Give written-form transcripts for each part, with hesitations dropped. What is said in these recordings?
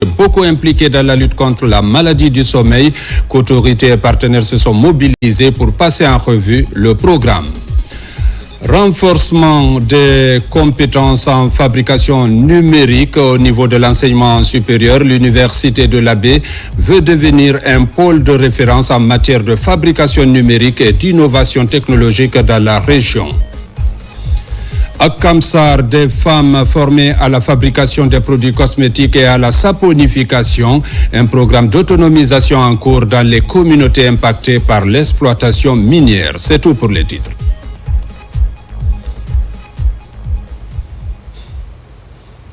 beaucoup impliqués dans la lutte contre la maladie du sommeil, qu'autorités et partenaires se sont mobilisés pour passer en revue le programme. Renforcement des compétences en fabrication numérique au niveau de l'enseignement supérieur. L'Université de l'Abbé veut devenir un pôle de référence en matière de fabrication numérique et d'innovation technologique dans la région. À Kamsar, des femmes formées à la fabrication des produits cosmétiques et à la saponification, un programme d'autonomisation en cours dans les communautés impactées par l'exploitation minière. C'est tout pour les titres.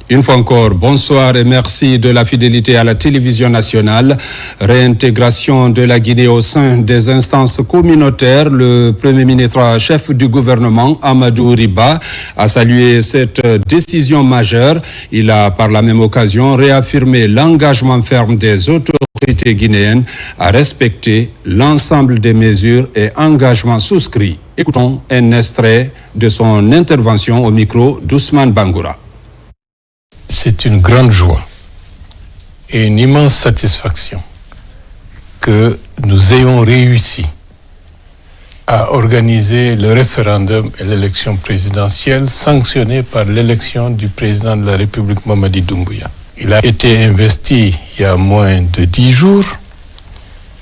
Une fois encore, bonsoir et merci de la fidélité à la télévision nationale. Réintégration de la Guinée au sein des instances communautaires. Le Premier ministre chef du gouvernement, Amadou Riba, a salué cette décision majeure. Il a par la même occasion réaffirmé l'engagement ferme des autorités guinéennes à respecter l'ensemble des mesures et engagements souscrits. Écoutons un extrait de son intervention au micro d'Ousmane Bangoura. C'est une grande joie et une immense satisfaction que nous ayons réussi à organiser le référendum et l'élection présidentielle sanctionnée par l'élection du président de la République, Mamadi Doumbouya. Il a été investi il y a moins de 10 jours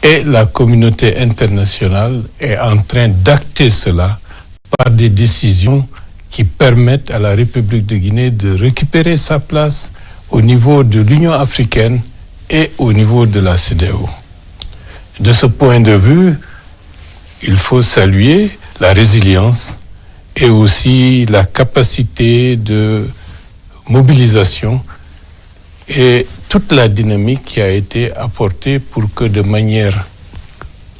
et la communauté internationale est en train d'acter cela par des décisions qui permettent à la République de Guinée de récupérer sa place au niveau de l'Union africaine et au niveau de la CEDEAO. De ce point de vue, il faut saluer la résilience et aussi la capacité de mobilisation et toute la dynamique qui a été apportée pour que de manière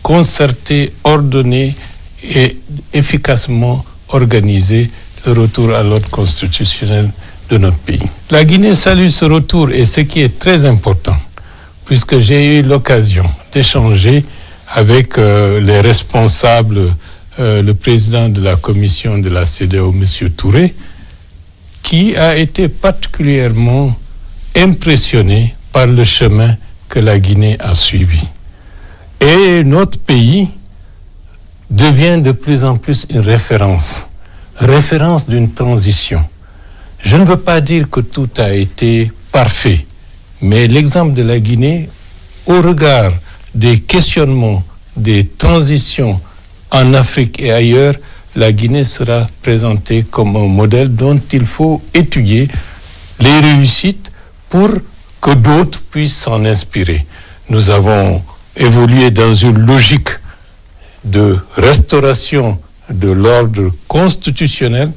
concertée, ordonnée et efficacement organisée, le retour à l'ordre constitutionnel de notre pays. La Guinée salue ce retour et ce qui est très important, puisque j'ai eu l'occasion d'échanger avec les responsables, le président de la commission de la CEDEAO, M. Touré, qui a été particulièrement impressionné par le chemin que la Guinée a suivi. Et notre pays devient de plus en plus une référence d'une transition. Je ne veux pas dire que tout a été parfait, mais l'exemple de la Guinée, au regard des questionnements, des transitions en Afrique et ailleurs, la Guinée sera présentée comme un modèle dont il faut étudier les réussites pour que d'autres puissent s'en inspirer. Nous avons évolué dans une logique de restauration de l'ordre constitutionnel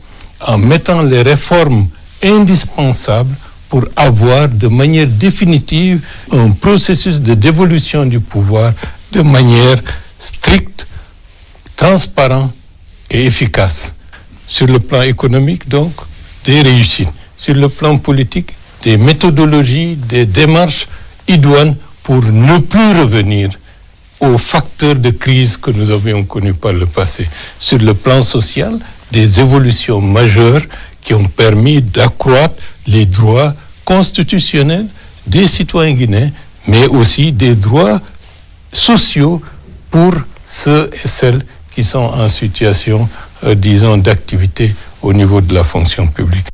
en mettant les réformes indispensables pour avoir de manière définitive un processus de dévolution du pouvoir de manière stricte, transparente et efficace. Sur le plan économique, donc, des réussites. Sur le plan politique, des méthodologies, des démarches idoines pour ne plus revenir aux facteurs de crise que nous avions connus par le passé. Sur le plan social, des évolutions majeures qui ont permis d'accroître les droits constitutionnels des citoyens guinéens, mais aussi des droits sociaux pour ceux et celles qui sont en situation, d'activité au niveau de la fonction publique.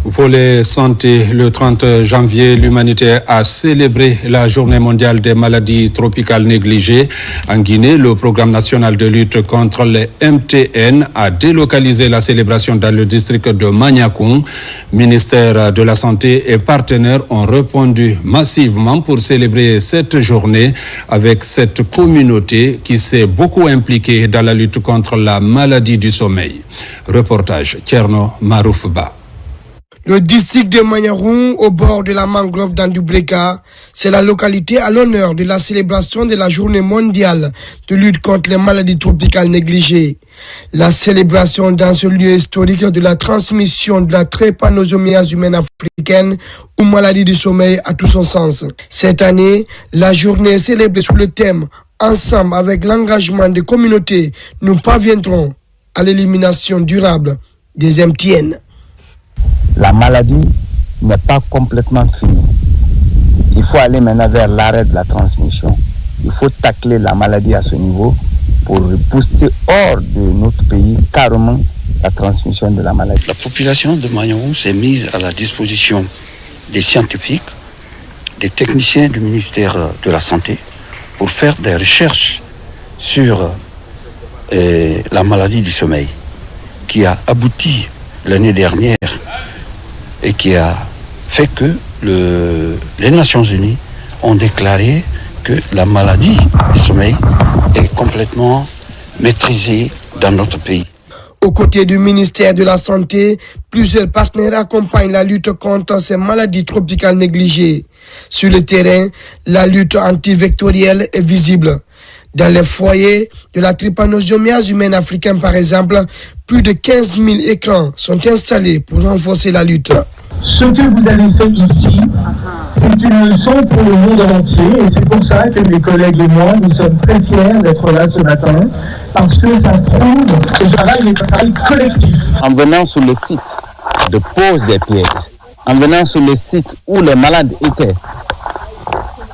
Volet santé, le 30 janvier, l'humanité a célébré la journée mondiale des maladies tropicales négligées. En Guinée, le programme national de lutte contre les MTN a délocalisé la célébration dans le district de Maniakoum. Ministère de la Santé et partenaires ont répondu massivement pour célébrer cette journée avec cette communauté qui s'est beaucoup impliquée dans la lutte contre la maladie du sommeil. Reportage Tcherno Maroufba. Le district de Maniakoum, au bord de la mangrove d'Andoubleka, c'est la localité à l'honneur de la célébration de la journée mondiale de lutte contre les maladies tropicales négligées. La célébration dans ce lieu historique de la transmission de la trépanosomiase humaine africaine ou maladie du sommeil a tout son sens. Cette année, la journée est célébrée sous le thème « Ensemble avec l'engagement des communautés, nous parviendrons à l'élimination durable des MTN ». La maladie n'est pas complètement fini. Il faut aller maintenant vers l'arrêt de la transmission. Il faut tacler la maladie à ce niveau pour booster hors de notre pays carrément la transmission de la maladie. La population de Magnaroun s'est mise à la disposition des scientifiques, des techniciens du ministère de la Santé pour faire des recherches sur la maladie du sommeil qui a abouti l'année dernière et qui a fait que les Nations Unies ont déclaré que la maladie du sommeil est complètement maîtrisée dans notre pays. Aux côtés du ministère de la Santé, plusieurs partenaires accompagnent la lutte contre ces maladies tropicales négligées. Sur le terrain, la lutte antivectorielle est visible. Dans les foyers de la trypanosomiase humaine africaine, par exemple, plus de 15 000 écrans sont installés pour renforcer la lutte. Ce que vous avez fait ici, c'est une leçon pour le monde entier et c'est pour ça que mes collègues et moi, nous sommes très fiers d'être là ce matin parce que ça prouve que ça va être un travail collectif. En venant sur le site de pose des pièges, en venant sur le site où les malades étaient,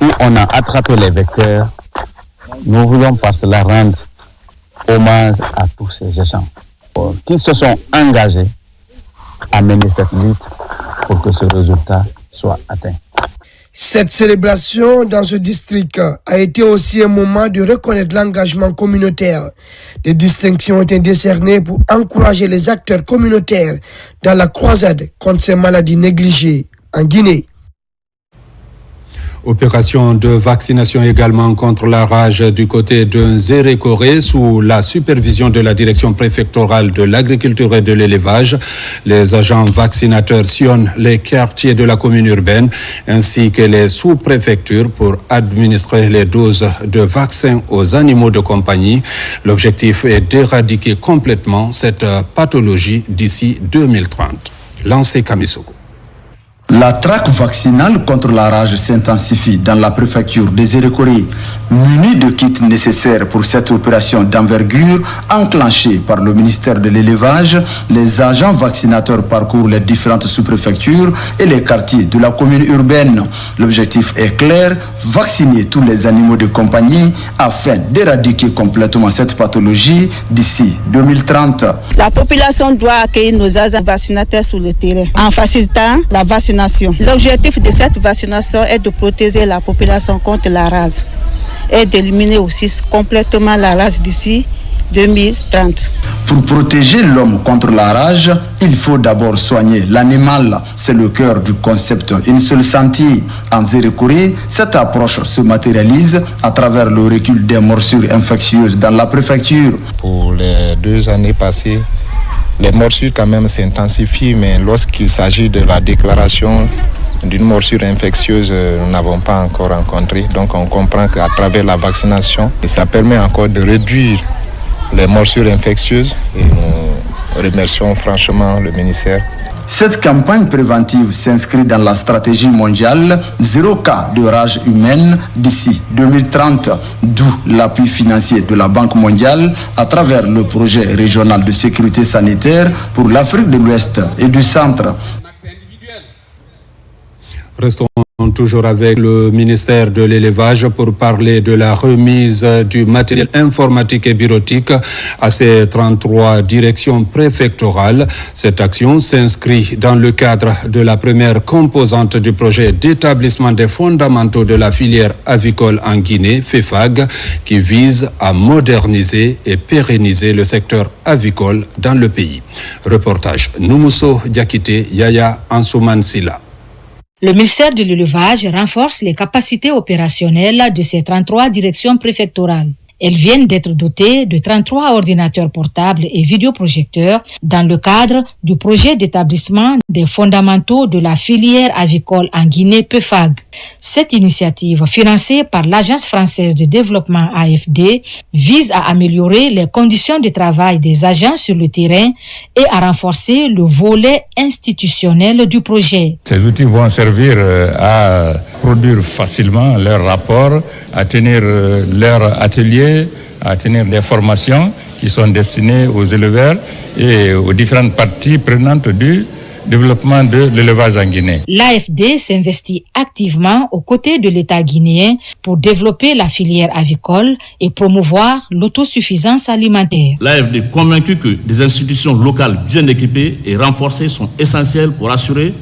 où on a attrapé les vecteurs, nous voulons par cela rendre hommage à tous ces gens qui se sont engagés à mener cette lutte pour que ce résultat soit atteint. Cette célébration dans ce district a été aussi un moment de reconnaître l'engagement communautaire. Des distinctions ont été décernées pour encourager les acteurs communautaires dans la croisade contre ces maladies négligées en Guinée. Opération de vaccination également contre la rage du côté de Zérékoré sous la supervision de la direction préfectorale de l'agriculture et de l'élevage. Les agents vaccinateurs sillonnent les quartiers de la commune urbaine ainsi que les sous-préfectures pour administrer les doses de vaccins aux animaux de compagnie. L'objectif est d'éradiquer complètement cette pathologie d'ici 2030. Lancé Kamisoko. La traque vaccinale contre la rage s'intensifie dans la préfecture des Zérékoré, munie de kits nécessaires pour cette opération d'envergure enclenchée par le ministère de l'élevage. Les agents vaccinateurs parcourent les différentes sous-préfectures et les quartiers de la commune urbaine. L'objectif est clair, vacciner tous les animaux de compagnie afin d'éradiquer complètement cette pathologie d'ici 2030. La population doit accueillir nos agents vaccinateurs sur le terrain en facilitant la vaccination. L'objectif de cette vaccination est de protéger la population contre la rage et d'éliminer aussi complètement la rage d'ici 2030. Pour protéger l'homme contre la rage, il faut d'abord soigner l'animal. C'est le cœur du concept Une seule santé. En Zérékoré, cette approche se matérialise à travers le recul des morsures infectieuses dans la préfecture. Pour les 2 années passées, les morsures quand même s'intensifient, mais lorsqu'il s'agit de la déclaration d'une morsure infectieuse, nous n'avons pas encore rencontré. Donc on comprend qu'à travers la vaccination, ça permet encore de réduire les morsures infectieuses et nous remercions franchement le ministère. Cette campagne préventive s'inscrit dans la stratégie mondiale zéro cas de rage humaine d'ici 2030, d'où l'appui financier de la Banque mondiale à travers le projet régional de sécurité sanitaire pour l'Afrique de l'Ouest et du Centre. Restons toujours avec le ministère de l'élevage pour parler de la remise du matériel informatique et bureautique à ces 33 directions préfectorales. Cette action s'inscrit dans le cadre de la première composante du projet d'établissement des fondamentaux de la filière avicole en Guinée, FEFAG, qui vise à moderniser et pérenniser le secteur avicole dans le pays. Reportage Noumousso Diakité, Yaya Ansouman Silla. Le ministère de l'élevage renforce les capacités opérationnelles de ces 33 directions préfectorales. Elles viennent d'être dotées de 33 ordinateurs portables et vidéoprojecteurs dans le cadre du projet d'établissement des fondamentaux de la filière avicole en Guinée, PEFAG. Cette initiative, financée par l'Agence française de développement AFD, vise à améliorer les conditions de travail des agents sur le terrain et à renforcer le volet institutionnel du projet. Ces outils vont servir à produire facilement leurs rapports, à tenir leurs ateliers, à tenir des formations qui sont destinées aux éleveurs et aux différentes parties prenantes du développement de l'élevage en Guinée. L'AFD s'investit activement aux côtés de l'État guinéen pour développer la filière avicole et promouvoir l'autosuffisance alimentaire. L'AFD est convaincu que des institutions locales bien équipées et renforcées sont essentielles pour assurer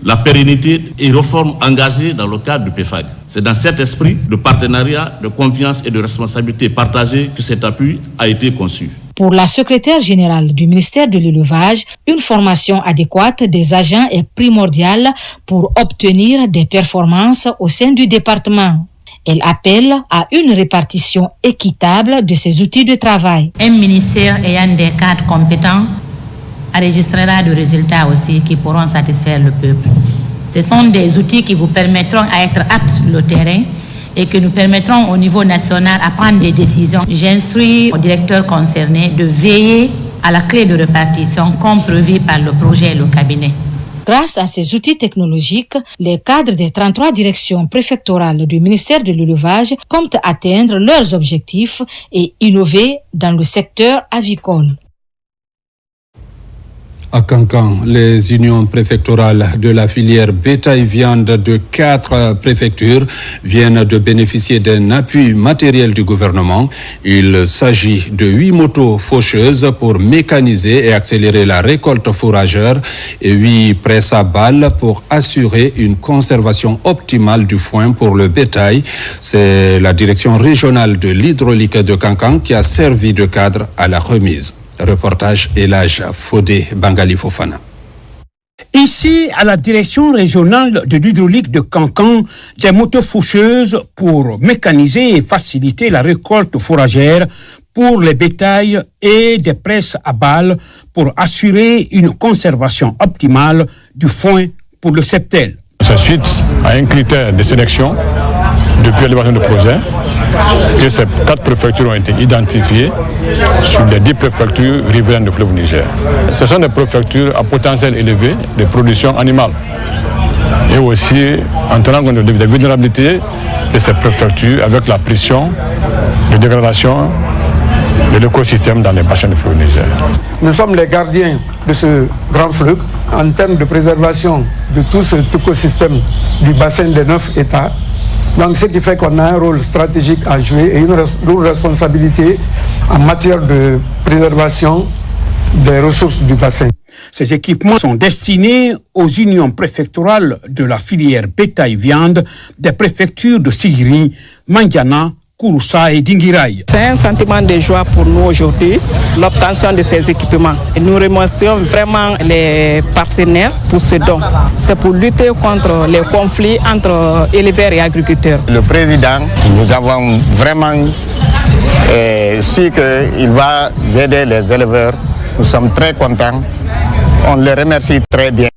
la pérennité et réformes engagées dans le cadre du PEFAG. C'est dans cet esprit de partenariat, de confiance et de responsabilité partagée que cet appui a été conçu. Pour la secrétaire générale du ministère de l'Élevage, une formation adéquate des agents est primordiale pour obtenir des performances au sein du département. Elle appelle à une répartition équitable de ces outils de travail. Un ministère ayant des cadres compétents enregistrera des résultats aussi qui pourront satisfaire le peuple. Ce sont des outils qui vous permettront d'être aptes sur le terrain et que nous permettront au niveau national à prendre des décisions. J'instruis au directeur concerné de veiller à la clé de répartition comme prévu par le projet et le cabinet. Grâce à ces outils technologiques, les cadres des 33 directions préfectorales du ministère de l'Élevage comptent atteindre leurs objectifs et innover dans le secteur avicole. À Cancan, les unions préfectorales de la filière bétail-viande de 4 préfectures viennent de bénéficier d'un appui matériel du gouvernement. Il s'agit de 8 motos faucheuses pour mécaniser et accélérer la récolte fourragère et 8 presses à balles pour assurer une conservation optimale du foin pour le bétail. C'est la direction régionale de l'hydraulique de Cancan qui a servi de cadre à la remise. Reportage Elage Fodé Bangali Fofana. Ici, à la direction régionale de l'hydraulique de Cancan, des motos faucheuses pour mécaniser et faciliter la récolte fourragère pour les bétails et des presses à balles pour assurer une conservation optimale du foin pour le septel. C'est suite à un critère de sélection depuis l'élaboration du projet que ces 4 préfectures ont été identifiées sur les 10 préfectures riveraines du fleuve Niger. Ce sont des préfectures à potentiel élevé de production animale et aussi en tenant compte des vulnérabilités de ces préfectures avec la pression de dégradation de l'écosystème dans les bassins du fleuve Niger. Nous sommes les gardiens de ce grand fleuve en termes de préservation de tout cet écosystème du bassin des 9 États. Donc ce qui fait qu'on a un rôle stratégique à jouer et une lourde responsabilité en matière de préservation des ressources du bassin. Ces équipements sont destinés aux unions préfectorales de la filière bétail-viande des préfectures de Sigiri, Mandiana, Kouroussa et Dinguiraï. C'est un sentiment de joie pour nous aujourd'hui, l'obtention de ces équipements. Nous remercions vraiment les partenaires pour ce don. C'est pour lutter contre les conflits entre éleveurs et agriculteurs. Le président, nous avons vraiment su qu'il va aider les éleveurs. Nous sommes très contents. On les remercie très bien.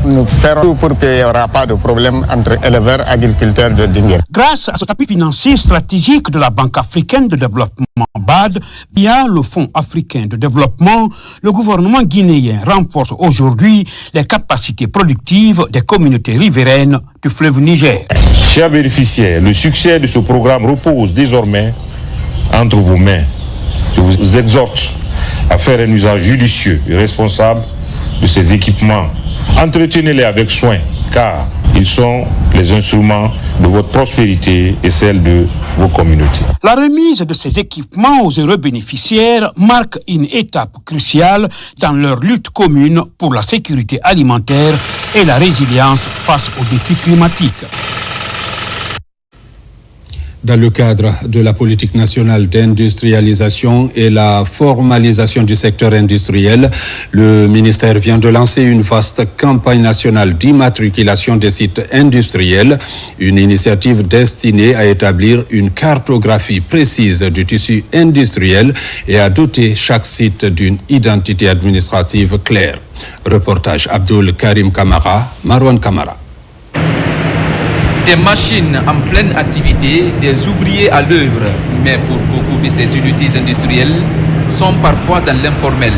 Nous ferons tout pour qu'il n'y aura pas de problème entre éleveurs et agriculteurs de Dinguiraï. Grâce à cet appui financier stratégique de la Banque africaine de développement BAD, via le Fonds africain de développement, le gouvernement guinéen renforce aujourd'hui les capacités productives des communautés riveraines du fleuve Niger. Chers bénéficiaires, le succès de ce programme repose désormais entre vos mains. Je vous exhorte à faire un usage judicieux et responsable de ces équipements. Entretenez-les avec soin, car ils sont les instruments de votre prospérité et celle de vos communautés. La remise de ces équipements aux heureux bénéficiaires marque une étape cruciale dans leur lutte commune pour la sécurité alimentaire et la résilience face aux défis climatiques. Dans le cadre de la politique nationale d'industrialisation et la formalisation du secteur industriel, le ministère vient de lancer une vaste campagne nationale d'immatriculation des sites industriels, une initiative destinée à établir une cartographie précise du tissu industriel et à doter chaque site d'une identité administrative claire. Reportage Abdul Karim Kamara, Marwan Kamara. Des machines en pleine activité, des ouvriers à l'œuvre, mais pour beaucoup de ces unités industrielles sont parfois dans l'informel.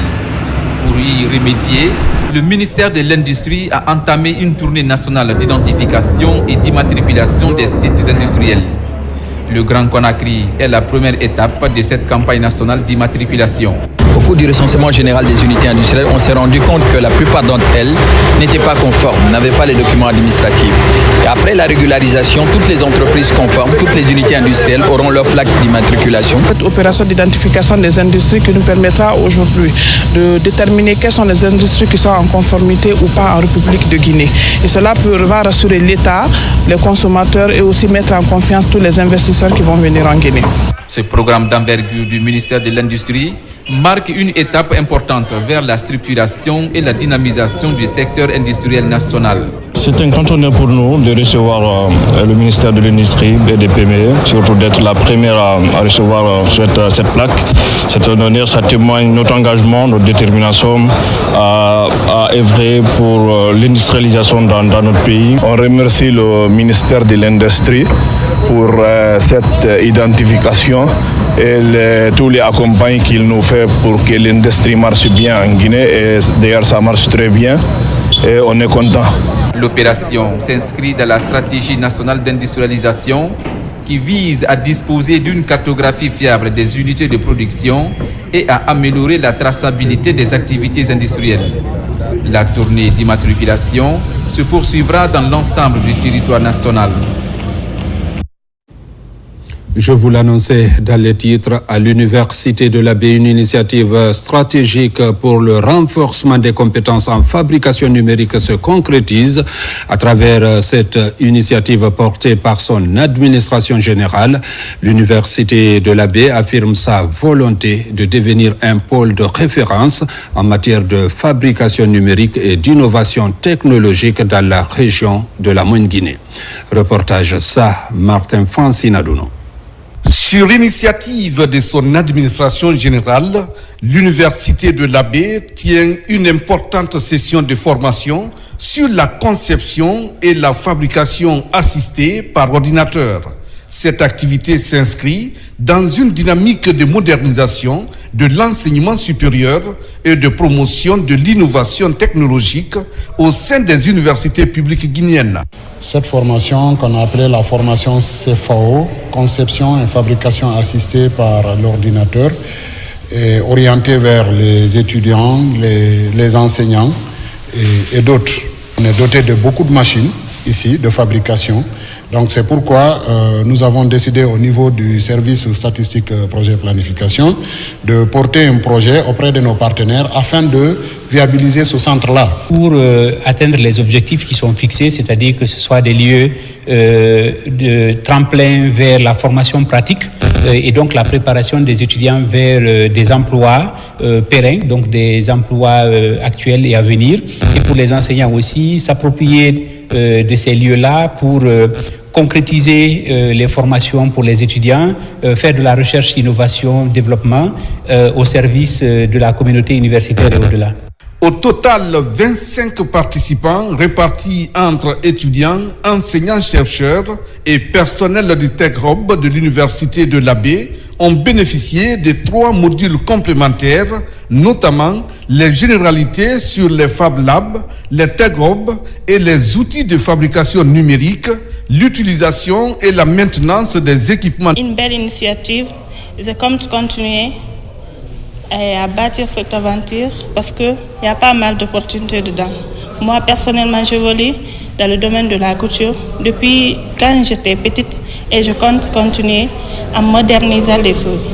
Pour y remédier, le ministère de l'Industrie a entamé une tournée nationale d'identification et d'immatriculation des sites industriels. Le Grand Conakry est la première étape de cette campagne nationale d'immatriculation. Au cours du recensement général des unités industrielles, on s'est rendu compte que la plupart d'entre elles n'étaient pas conformes, n'avaient pas les documents administratifs. Et après la régularisation, toutes les entreprises conformes, toutes les unités industrielles auront leur plaque d'immatriculation. Cette opération d'identification des industries qui nous permettra aujourd'hui de déterminer quelles sont les industries qui sont en conformité ou pas en République de Guinée. Et cela va rassurer l'État, les consommateurs et aussi mettre en confiance tous les investisseurs qui vont venir en Guinée. Ce programme d'envergure du ministère de l'Industrie marque une étape importante vers la structuration et la dynamisation du secteur industriel national. C'est un grand honneur pour nous de recevoir le ministère de l'Industrie et des PME, surtout d'être la première à recevoir cette plaque. C'est un honneur, ça témoigne notre engagement, notre détermination à œuvrer pour l'industrialisation dans notre pays. On remercie le ministère de l'Industrie pour cette identification et tous les accompagnements qu'il nous fait pour que l'industrie marche bien en Guinée. Et d'ailleurs, ça marche très bien et on est content. L'opération s'inscrit dans la stratégie nationale d'industrialisation qui vise à disposer d'une cartographie fiable des unités de production et à améliorer la traçabilité des activités industrielles. La tournée d'immatriculation se poursuivra dans l'ensemble du territoire national. Je vous l'annonçais dans les titres, à l'Université de l'Abbé, une initiative stratégique pour le renforcement des compétences en fabrication numérique se concrétise à travers cette initiative portée par son administration générale. L'Université de l'Abbé affirme sa volonté de devenir un pôle de référence en matière de fabrication numérique et d'innovation technologique dans la région de la Moyenne-Guinée. Reportage ça, Martin Fancinadouno. Sur l'initiative de son administration générale, l'Université de l'Abbé tient une importante session de formation sur la conception et la fabrication assistée par ordinateur. Cette activité s'inscrit dans une dynamique de modernisation de l'enseignement supérieur et de promotion de l'innovation technologique au sein des universités publiques guinéennes. Cette formation qu'on a appelée la formation CFAO, conception et fabrication assistée par l'ordinateur, est orientée vers les étudiants, les enseignants et d'autres. On est doté de beaucoup de machines ici, de fabrication. Donc c'est pourquoi nous avons décidé au niveau du service statistique projet planification de porter un projet auprès de nos partenaires afin de viabiliser ce centre-là. Pour atteindre les objectifs qui sont fixés, c'est-à-dire que ce soit des lieux de tremplin vers la formation pratique et donc la préparation des étudiants vers des emplois pérennes, donc des emplois actuels et à venir. Et pour les enseignants aussi, s'approprier de ces lieux-là pour concrétiser les formations pour les étudiants, faire de la recherche, innovation, développement au service de la communauté universitaire et au-delà. Au total, 25 participants répartis entre étudiants, enseignants-chercheurs et personnel du TechHub de l'Université de l'Abbé ont bénéficié de 3 modules complémentaires, notamment les généralités sur les Fab Labs, les TechHub et les outils de fabrication numérique, l'utilisation et la maintenance des équipements. Une belle initiative, je compte continuer à bâtir cette aventure parce qu'il y a pas mal d'opportunités dedans. Moi, personnellement, j'évolue dans le domaine de la couture depuis quand j'étais petite et je compte continuer à moderniser les choses.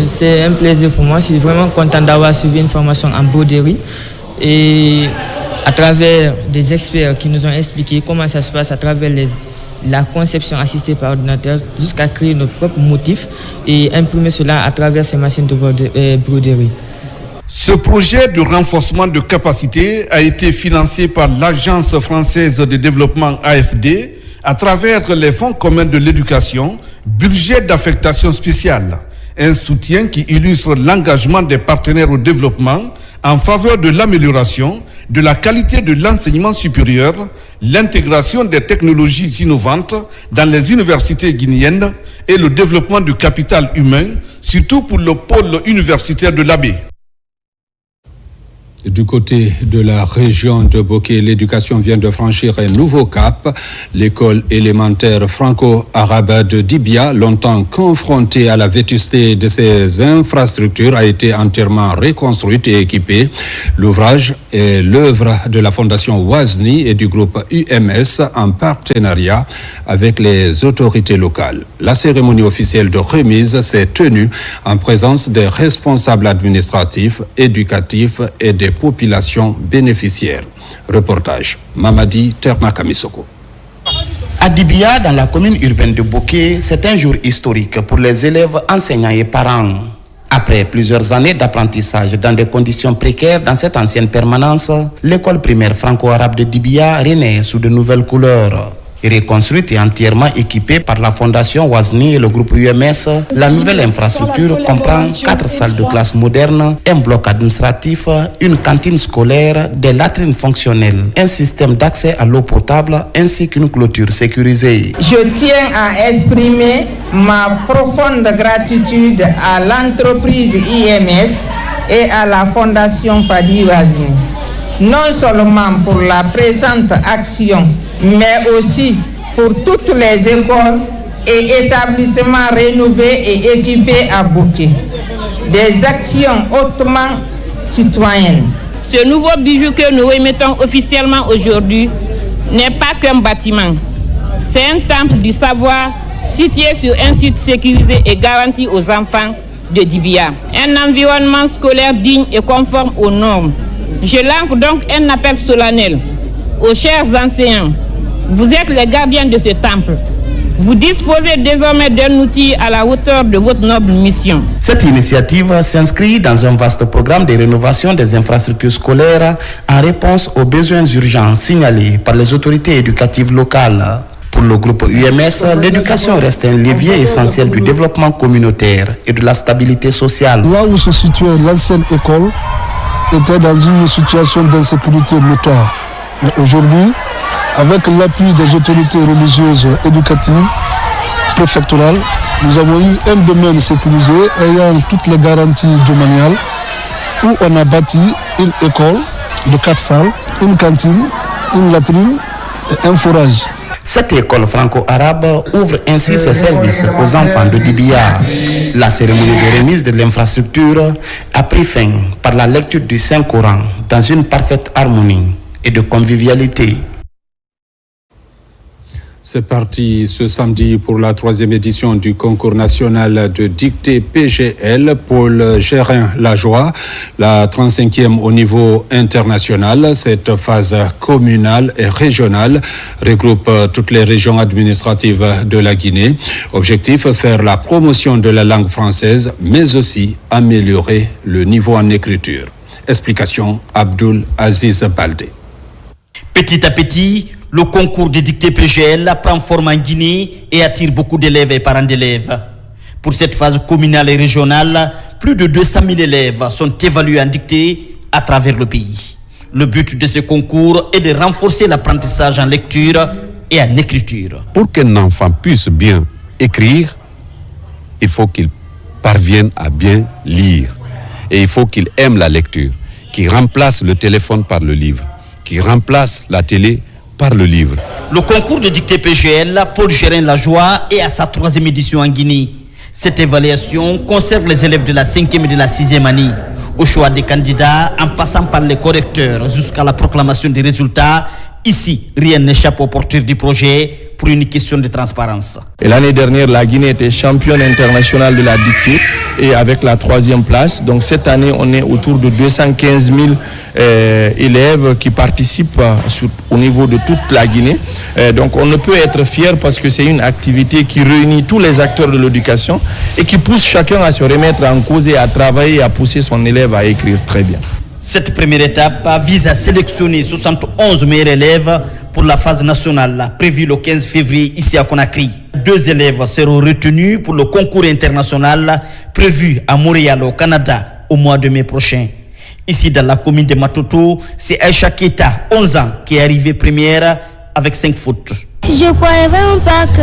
C'est un plaisir pour moi. Je suis vraiment content d'avoir suivi une formation en broderie et à travers des experts qui nous ont expliqué comment ça se passe à travers la conception assistée par ordinateur jusqu'à créer nos propres motifs et imprimer cela à travers ces machines de broderie. Ce projet de renforcement de capacité a été financé par l'Agence française de développement AFD à travers les fonds communs de l'éducation, budget d'affectation spéciale. Un soutien qui illustre l'engagement des partenaires au développement en faveur de l'amélioration de la qualité de l'enseignement supérieur, l'intégration des technologies innovantes dans les universités guinéennes et le développement du capital humain, surtout pour le pôle universitaire de l'Abbé. Du côté de la région de Bokeh, l'éducation vient de franchir un nouveau cap. L'école élémentaire franco-arabe de Dibia, longtemps confrontée à la vétusté de ses infrastructures, a été entièrement reconstruite et équipée. L'ouvrage est l'œuvre de la Fondation Wazni et du groupe UMS en partenariat avec les autorités locales. La cérémonie officielle de remise s'est tenue en présence des responsables administratifs, éducatifs et des populations bénéficiaires. Reportage Mamadi Ternakamisoko. À Dibia, dans la commune urbaine de Bokeh, c'est un jour historique pour les élèves, enseignants et parents. Après plusieurs années d'apprentissage dans des conditions précaires dans cette ancienne permanence, l'école primaire franco-arabe de Dibia renaît sous de nouvelles couleurs. Reconstruite et entièrement équipée par la Fondation Wazni et le groupe UMS, la nouvelle infrastructure comprend 4 salles de classe modernes, un bloc administratif, une cantine scolaire, des latrines fonctionnelles, un système d'accès à l'eau potable ainsi qu'une clôture sécurisée. Je tiens à exprimer ma profonde gratitude à l'entreprise IMS et à la Fondation Fadi Wazni, non seulement pour la présente action, mais aussi pour toutes les écoles et établissements rénovés et équipés à Bokeh. Des actions hautement citoyennes. Ce nouveau bijou que nous remettons officiellement aujourd'hui n'est pas qu'un bâtiment. C'est un temple du savoir situé sur un site sécurisé et garanti aux enfants de Dibia. Un environnement scolaire digne et conforme aux normes. Je lance donc un appel solennel aux chers enseignants. Vous êtes les gardiens de ce temple. Vous disposez désormais d'un outil à la hauteur de votre noble mission. Cette initiative s'inscrit dans un vaste programme de rénovation des infrastructures scolaires en réponse aux besoins urgents signalés par les autorités éducatives locales. Pour le groupe UMS, l'éducation reste un levier essentiel du développement communautaire et de la stabilité sociale. Là où se situait l'ancienne école était dans une situation d'insécurité notoire. Mais aujourd'hui, avec l'appui des autorités religieuses éducatives, préfectorales, nous avons eu un domaine sécurisé ayant toutes les garanties domaniales où on a bâti une école de 4 salles, une cantine, une latrine et un forage. Cette école franco-arabe ouvre ainsi ses services aux enfants de Dibia. La cérémonie de remise de l'infrastructure a pris fin par la lecture du Saint-Coran dans une parfaite harmonie et de convivialité. C'est parti ce samedi pour la 3e édition du concours national de dictée PGL. Paul Gérin-Lajoie, la 35e au niveau international. Cette phase communale et régionale regroupe toutes les régions administratives de la Guinée. Objectif, faire la promotion de la langue française, mais aussi améliorer le niveau en écriture. Explication, Abdul Aziz Baldé. Petit à petit, le concours de dictée PGL prend forme en Guinée et attire beaucoup d'élèves et parents d'élèves. Pour cette phase communale et régionale, plus de 200 000 élèves sont évalués en dictée à travers le pays. Le but de ce concours est de renforcer l'apprentissage en lecture et en écriture. Pour qu'un enfant puisse bien écrire, il faut qu'il parvienne à bien lire. Et il faut qu'il aime la lecture, qu'il remplace le téléphone par le livre, qu'il remplace la télé par le livre. Le concours de dictée PGL, Paul Gérin-Lajoie, est à sa 3e édition en Guinée. Cette évaluation concerne les élèves de la 5e et de la 6e année. Au choix des candidats, en passant par les correcteurs jusqu'à la proclamation des résultats, ici, rien n'échappe au porteur du projet pour une question de transparence. Et l'année dernière, la Guinée était championne internationale de la dictée et avec la 3e place. Donc cette année, on est autour de 215 000 élèves qui participent au niveau de toute la Guinée. Donc on ne peut être fier parce que c'est une activité qui réunit tous les acteurs de l'éducation et qui pousse chacun à se remettre en cause et à travailler et à pousser son élève à écrire très bien. Cette première étape vise à sélectionner 71 meilleurs élèves pour la phase nationale prévue le 15 février ici à Conakry. 2 élèves seront retenus pour le concours international prévu à Montréal au Canada au mois de mai prochain. Ici dans la commune de Matoto, c'est Aïcha Keita, 11 ans, qui est arrivée première avec 5 fautes. Je ne croyais vraiment pas que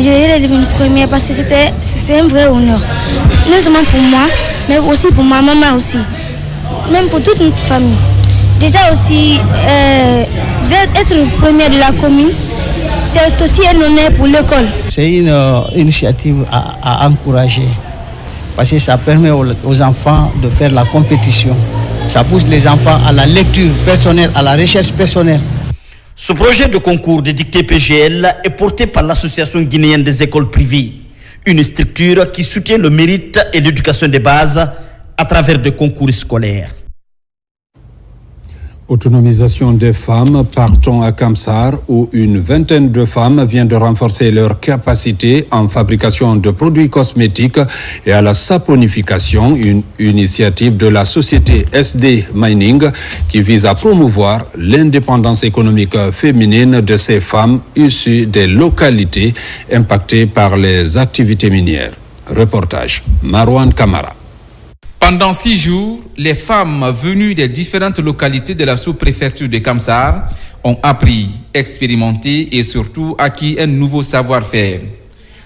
j'allais devenir première parce que c'était un vrai honneur. Non seulement pour moi, mais aussi pour ma maman aussi. même pour toute notre famille. Déjà aussi, d'être premier de la commune, c'est aussi un honneur pour l'école. C'est une initiative à encourager parce que ça permet aux enfants de faire la compétition. Ça pousse les enfants à la lecture personnelle, à la recherche personnelle. Ce projet de concours de dictée PGL est porté par l'Association guinéenne des écoles privées, une structure qui soutient le mérite et l'éducation de base à travers des concours scolaires. Autonomisation des femmes, partons à Kamsar où une vingtaine de femmes viennent de renforcer leurs capacités en fabrication de produits cosmétiques et à la saponification, une initiative de la société SD Mining qui vise à promouvoir l'indépendance économique féminine de ces femmes issues des localités impactées par les activités minières. Reportage Marwan Kamara. Pendant 6 jours, les femmes venues des différentes localités de la sous-préfecture de Kamsar ont appris, expérimenté et surtout acquis un nouveau savoir-faire.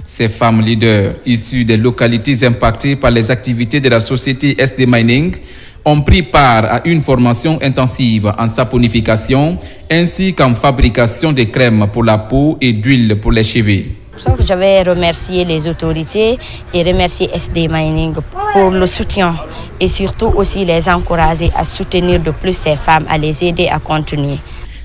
Ces femmes leaders issues des localités impactées par les activités de la société SD Mining ont pris part à une formation intensive en saponification ainsi qu'en fabrication de crèmes pour la peau et d'huile pour les cheveux. Je vais remercier les autorités et remercier SD Mining pour le soutien et surtout aussi les encourager à soutenir de plus ces femmes, à les aider à continuer.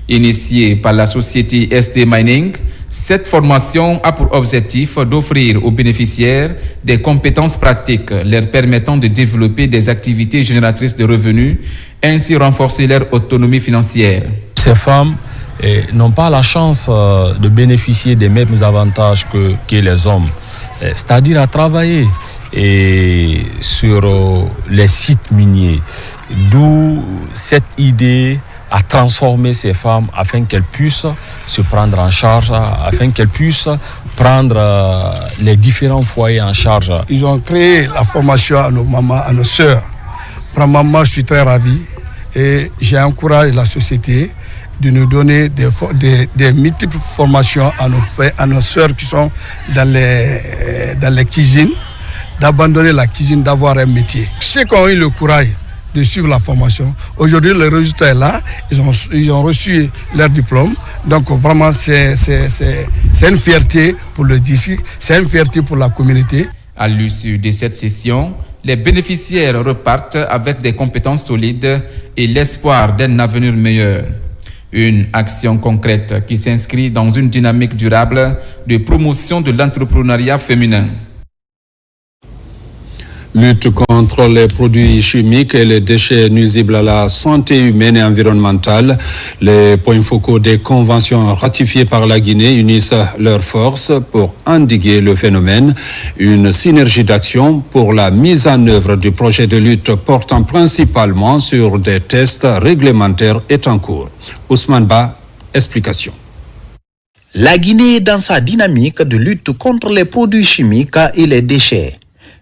Initiée par la société SD Mining, cette formation a pour objectif d'offrir aux bénéficiaires des compétences pratiques leur permettant de développer des activités génératrices de revenus, ainsi renforcer leur autonomie financière. Ces femmes n'ont pas la chance de bénéficier des mêmes avantages que les hommes, c'est-à-dire à travailler sur les sites miniers, d'où cette idée à transformer ces femmes afin qu'elles puissent se prendre en charge, afin qu'elles puissent prendre les différents foyers en charge. Ils ont créé la formation à nos mamans, à nos sœurs. Vraiment, je suis très ravi et j'encourage la société de nous donner des multiples formations à nos sœurs qui sont dans les cuisines, d'abandonner la cuisine, d'avoir un métier. Ceux qui ont eu le courage de suivre la formation, aujourd'hui le résultat est là, ils ont reçu leur diplôme, donc vraiment c'est une fierté pour le district, c'est une fierté pour la communauté. À l'issue de cette session, les bénéficiaires repartent avec des compétences solides et l'espoir d'un avenir meilleur. Une action concrète qui s'inscrit dans une dynamique durable de promotion de l'entrepreneuriat féminin. Lutte contre les produits chimiques et les déchets nuisibles à la santé humaine et environnementale. Les points focaux des conventions ratifiées par la Guinée unissent leurs forces pour endiguer le phénomène. Une synergie d'action pour la mise en œuvre du projet de lutte portant principalement sur des tests réglementaires est en cours. Ousmane Ba, explication. La Guinée est dans sa dynamique de lutte contre les produits chimiques et les déchets.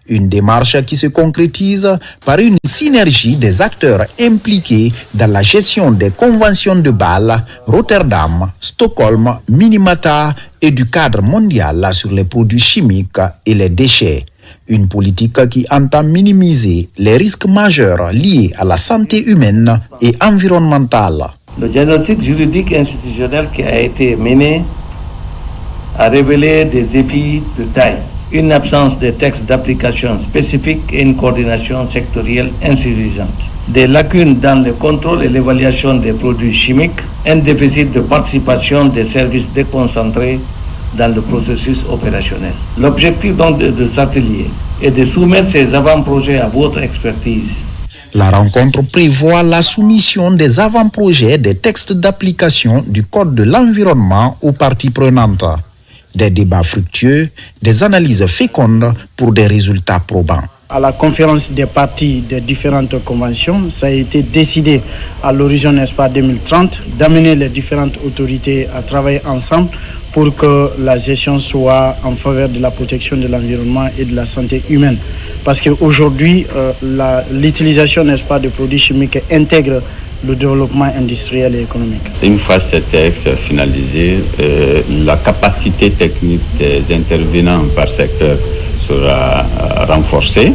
Une démarche qui se concrétise par une synergie des acteurs impliqués dans la gestion des conventions de Bâle, Rotterdam, Stockholm, Minamata et du cadre mondial sur les produits chimiques et les déchets. Une politique qui entend minimiser les risques majeurs liés à la santé humaine et environnementale. Le diagnostic juridique institutionnel qui a été mené a révélé des défis de taille. Une absence de textes d'application spécifiques et une coordination sectorielle insuffisante. Des lacunes dans le contrôle et l'évaluation des produits chimiques, un déficit de participation des services déconcentrés dans le processus opérationnel. L'objectif donc de cet atelier est de soumettre ces avant-projets à votre expertise. La rencontre prévoit la soumission des avant-projets des textes d'application du Code de l'environnement aux parties prenantes. Des débats fructueux, des analyses fécondes pour des résultats probants. À la conférence des parties des différentes conventions, ça a été décidé à l'horizon, n'est-ce pas, 2030, d'amener les différentes autorités à travailler ensemble pour que la gestion soit en faveur de la protection de l'environnement et de la santé humaine. Parce qu'aujourd'hui, l'utilisation, n'est-ce pas, de produits chimiques intègre le développement industriel et économique. Une fois ce texte finalisé, la capacité technique des intervenants par secteur sera renforcée.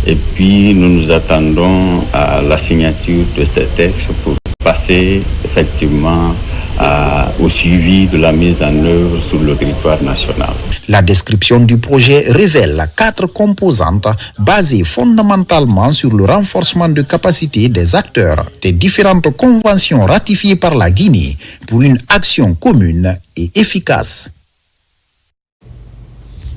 Et puis nous nous attendons à la signature de ce texte pour passer effectivement au suivi de la mise en œuvre sur le territoire national. La description du projet révèle 4 composantes basées fondamentalement sur le renforcement de capacité des acteurs des différentes conventions ratifiées par la Guinée pour une action commune et efficace.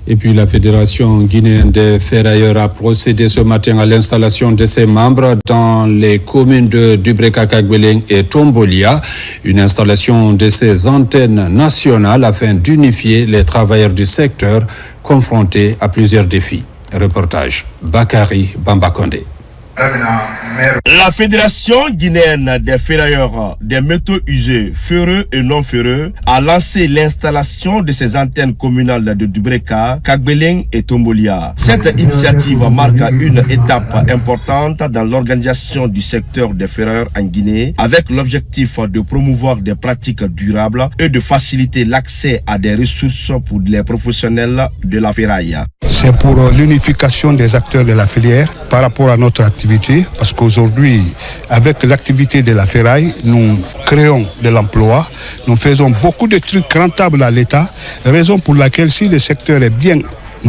Et puis la Fédération guinéenne des ferrailleurs a procédé ce matin à l'installation de ses membres dans les communes de Dubreka, Kagbeleng et Tombolia. Une installation de ces antennes nationales afin d'unifier les travailleurs du secteur confrontés à plusieurs défis. Reportage Bakari Bambakonde. La Fédération guinéenne des ferrailleurs des métaux usés, ferreux et non ferreux, a lancé l'installation de ses antennes communales de Dubreka, Kagbeleng et Tombolia. Cette initiative marque une étape importante dans l'organisation du secteur des ferrailleurs en Guinée, avec l'objectif de promouvoir des pratiques durables et de faciliter l'accès à des ressources pour les professionnels de la ferraille. C'est pour l'unification des acteurs de la filière par rapport à notre activité, parce qu'aujourd'hui, avec l'activité de la ferraille, nous créons de l'emploi, nous faisons beaucoup de trucs rentables à l'État, raison pour laquelle si le secteur est bien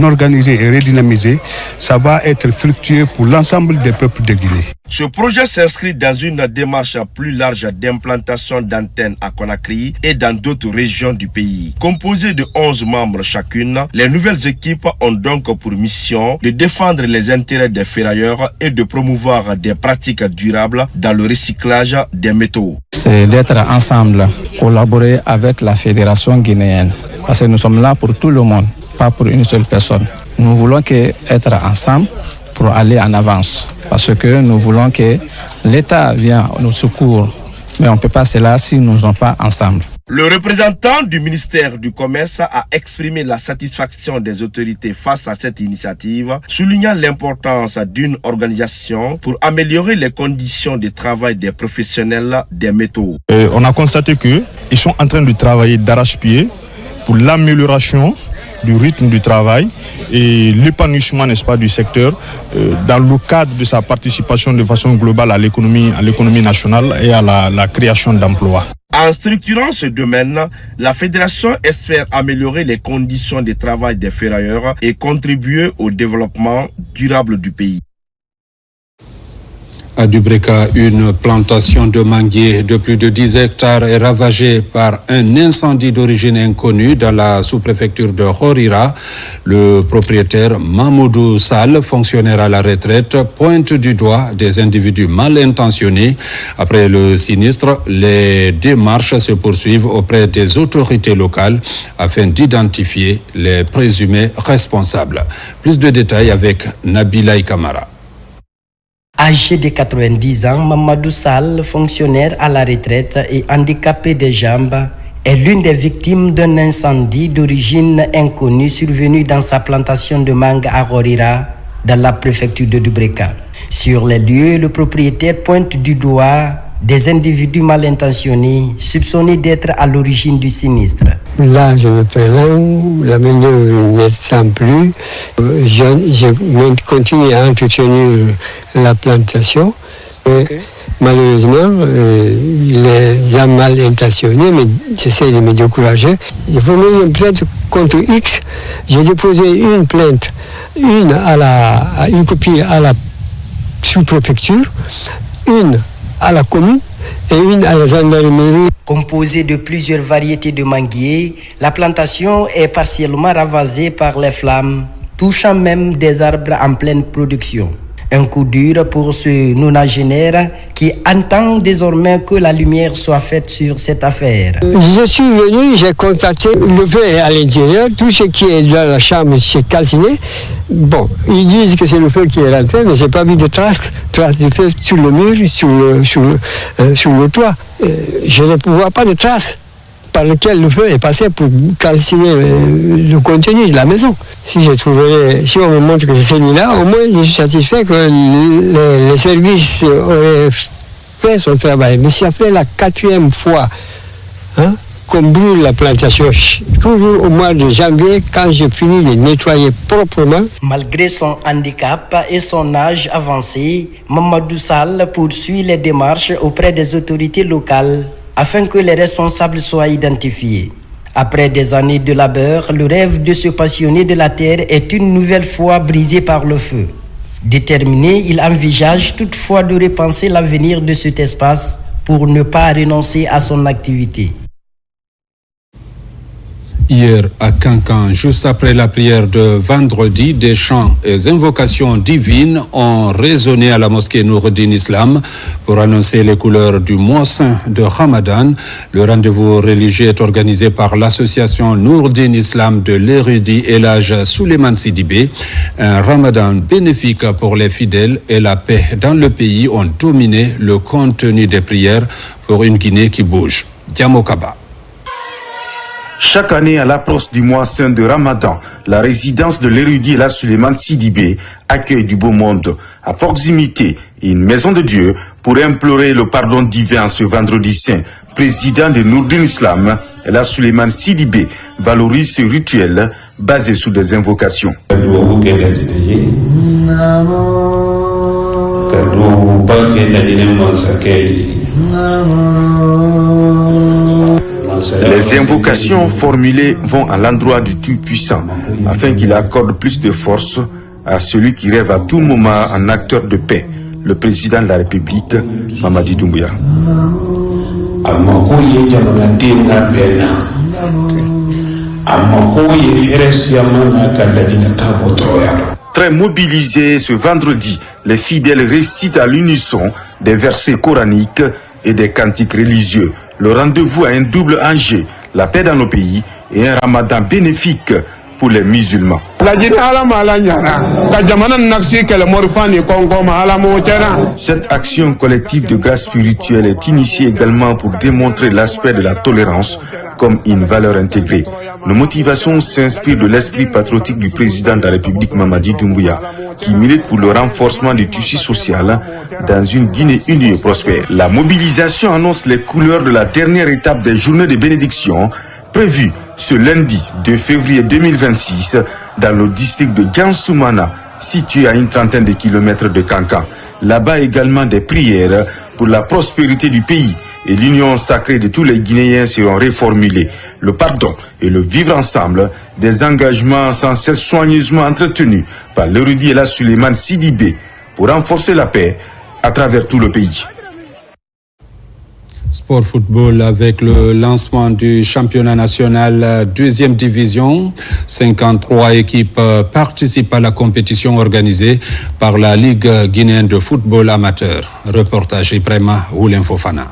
organisé et redynamisé, ça va être fructueux pour l'ensemble des peuples de Guinée. Ce projet s'inscrit dans une démarche plus large d'implantation d'antennes à Conakry et dans d'autres régions du pays. Composées de 11 membres chacune, les nouvelles équipes ont donc pour mission de défendre les intérêts des ferrailleurs et de promouvoir des pratiques durables dans le recyclage des métaux. C'est d'être ensemble, collaborer avec la Fédération guinéenne, parce que nous sommes là pour tout le monde, pas pour une seule personne. Nous voulons être ensemble pour aller en avance, parce que nous voulons que l'État vienne au secours, mais on ne peut pas cela si nous ne sommes pas ensemble. Le représentant du ministère du Commerce a exprimé la satisfaction des autorités face à cette initiative, soulignant l'importance d'une organisation pour améliorer les conditions de travail des professionnels des métaux. On a constaté qu'ils sont en train de travailler d'arrache-pied pour l'amélioration du rythme du travail et l'épanouissement, n'est-ce pas, du secteur dans le cadre de sa participation de façon globale à l'économie nationale et à la création d'emplois. En structurant ce domaine, la Fédération espère améliorer les conditions de travail des ferrailleurs et contribuer au développement durable du pays. À Dubreka, une plantation de manguiers de plus de 10 hectares est ravagée par un incendie d'origine inconnue dans la sous-préfecture de Horira. Le propriétaire Mamoudou Sall, fonctionnaire à la retraite, pointe du doigt des individus mal intentionnés. Après le sinistre, les démarches se poursuivent auprès des autorités locales afin d'identifier les présumés responsables. Plus de détails avec Nabila Kamara. Âgé de 90 ans, Mamadou Sall, fonctionnaire à la retraite et handicapé des jambes, est l'une des victimes d'un incendie d'origine inconnue survenu dans sa plantation de mangue à Horira, dans la préfecture de Dubreka. Sur les lieux, le propriétaire pointe du doigt des individus mal intentionnés, soupçonnés d'être à l'origine du sinistre. Là, je me plains, la main-d'œuvre ne sent plus. Je continue à entretenir la plantation. Okay. Malheureusement, les gens mal intentionnés, mais j'essaie de me décourager. Il faut mettre une plainte contre X. J'ai déposé une plainte, une copie à la sous-préfecture, une à la commune et une à la gendarmerie. Composée de plusieurs variétés de manguiers, la plantation est partiellement ravagée par les flammes, touchant même des arbres en pleine production. Un coup dur pour ce nonagénaire qui entend désormais que la lumière soit faite sur cette affaire. Je suis venu, j'ai constaté le feu est à l'intérieur, tout ce qui est dans la chambre c'est calciné. Bon, ils disent que c'est le feu qui est rentré, mais je n'ai pas vu de traces du feu sur le mur, sur le toit. Je ne vois pas de traces par lesquelles le feu est passé pour calciner le contenu de la maison. Si on me montre que c'est celui-là, au moins je suis satisfait que les services auraient fait son travail. Mais si ça fait la 4e fois qu'on brûle la plantation. Toujours au mois de janvier, quand j'ai fini de nettoyer proprement. Malgré son handicap et son âge avancé, Mamadou Sall poursuit les démarches auprès des autorités locales afin que les responsables soient identifiés. Après des années de labeur, le rêve de se passionner de la terre est une nouvelle fois brisé par le feu. Déterminé, il envisage toutefois de repenser l'avenir de cet espace pour ne pas renoncer à son activité. Hier à Cancan, juste après la prière de vendredi, des chants et invocations divines ont résonné à la mosquée Noureddin Islam pour annoncer les couleurs du mois saint de Ramadan. Le rendez-vous religieux est organisé par l'association Noureddin Islam de l'érudit Elhadj Souleymane Sidibé. Un Ramadan bénéfique pour les fidèles et la paix dans le pays ont dominé le contenu des prières pour une Guinée qui bouge. Diamokaba. Chaque année, à l'approche du mois saint de Ramadan, la résidence de l'érudit Elhadj Souleymane Sidibé accueille du beau monde. À proximité, une maison de Dieu pour implorer le pardon divin ce vendredi saint. Président de Noureddin Islam, Elhadj Souleymane Sidibé valorise ce rituel basé sur des invocations. Les invocations formulées vont à l'endroit du Tout-Puissant afin qu'il accorde plus de force à celui qui rêve à tout moment un acteur de paix, le président de la République, Mamadi Doumbouya. Très mobilisés ce vendredi, les fidèles récitent à l'unisson des versets coraniques et des cantiques religieux. Le rendez-vous a un double enjeu, la paix dans nos pays et un ramadan bénéfique pour les musulmans. Cette action collective de grâce spirituelle est initiée également pour démontrer l'aspect de la tolérance comme une valeur intégrée. Nos motivations s'inspirent de l'esprit patriotique du président de la République Mamadi Doumbouya, qui milite pour le renforcement du tissu social dans une Guinée unie et prospère. La mobilisation annonce les couleurs de la dernière étape des journées de bénédiction prévues ce lundi 2 février 2026 dans le district de Gansoumana, situé à une trentaine de kilomètres de Cancan. Là-bas également des prières pour la prospérité du pays et l'union sacrée de tous les Guinéens seront reformulées. Le pardon et le vivre ensemble, des engagements sans cesse soigneusement entretenus par l'érudit Elhadj Souleymane Sidibé pour renforcer la paix à travers tout le pays. Sport football avec le lancement du championnat national deuxième division. 53 équipes participent à la compétition organisée par la Ligue guinéenne de football amateur. Reportage Ibrahima Oulin Fofana.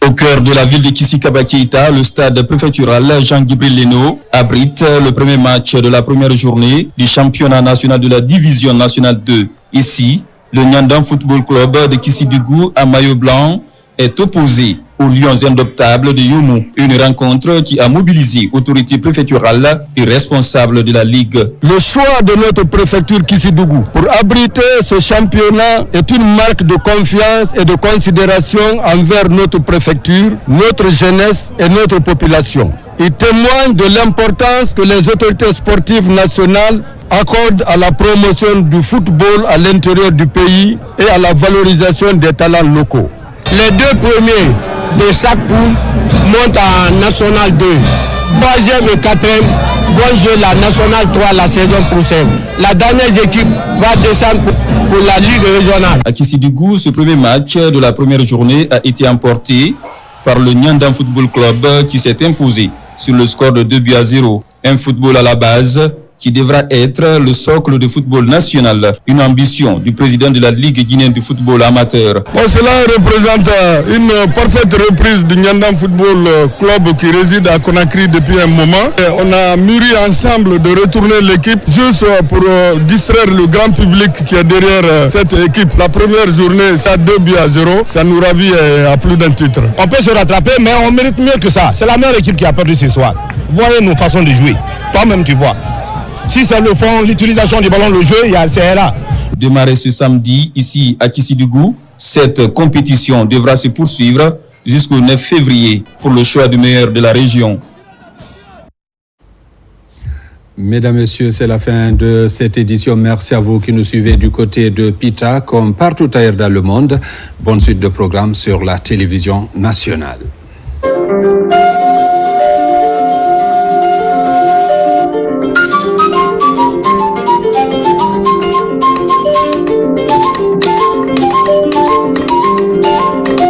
Au cœur de la ville de Kissikaba Keita, le stade préfectural Jean-Guibril Leno abrite le premier match de la première journée du championnat national de la division nationale 2. Ici, le Nyandan Football Club de Kissidougou à maillot blanc est opposé aux Lions indoptables de Youmou. Une rencontre qui a mobilisé autorités préfecturales et responsables de la Ligue. Le choix de notre préfecture Kissidougou pour abriter ce championnat est une marque de confiance et de considération envers notre préfecture, notre jeunesse et notre population. Il témoigne de l'importance que les autorités sportives nationales accordent à la promotion du football à l'intérieur du pays et à la valorisation des talents locaux. Les deux premiers de chaque poule montent en National 2. Troisième et quatrième vont jouer la National 3 la saison prochaine. La dernière équipe va descendre pour la Ligue régionale. À Kissidougou, ce premier match de la première journée a été emporté par le Nyandan Football Club qui s'est imposé sur le score de 2-0. Un football à la base qui devra être le socle de football national, une ambition du président de la Ligue guinéenne de football amateur. Cela représente une parfaite reprise du Nyandan Football Club qui réside à Conakry depuis un moment. Et on a mûri ensemble de retourner l'équipe juste pour distraire le grand public qui est derrière cette équipe. La première journée, ça 2-0, ça nous ravit à plus d'un titre. On peut se rattraper, mais on mérite mieux que ça. C'est la meilleure équipe qui a perdu ce soir. Voyez nos façons de jouer. Toi-même, tu vois. Si c'est le fond, l'utilisation du ballon, le jeu, c'est là. Démarré ce samedi, ici à Kissidougou, cette compétition devra se poursuivre jusqu'au 9 février pour le choix du meilleur de la région. Mesdames, Messieurs, c'est la fin de cette édition. Merci à vous qui nous suivez du côté de Pita, comme partout ailleurs dans le monde. Bonne suite de programmes sur la télévision nationale.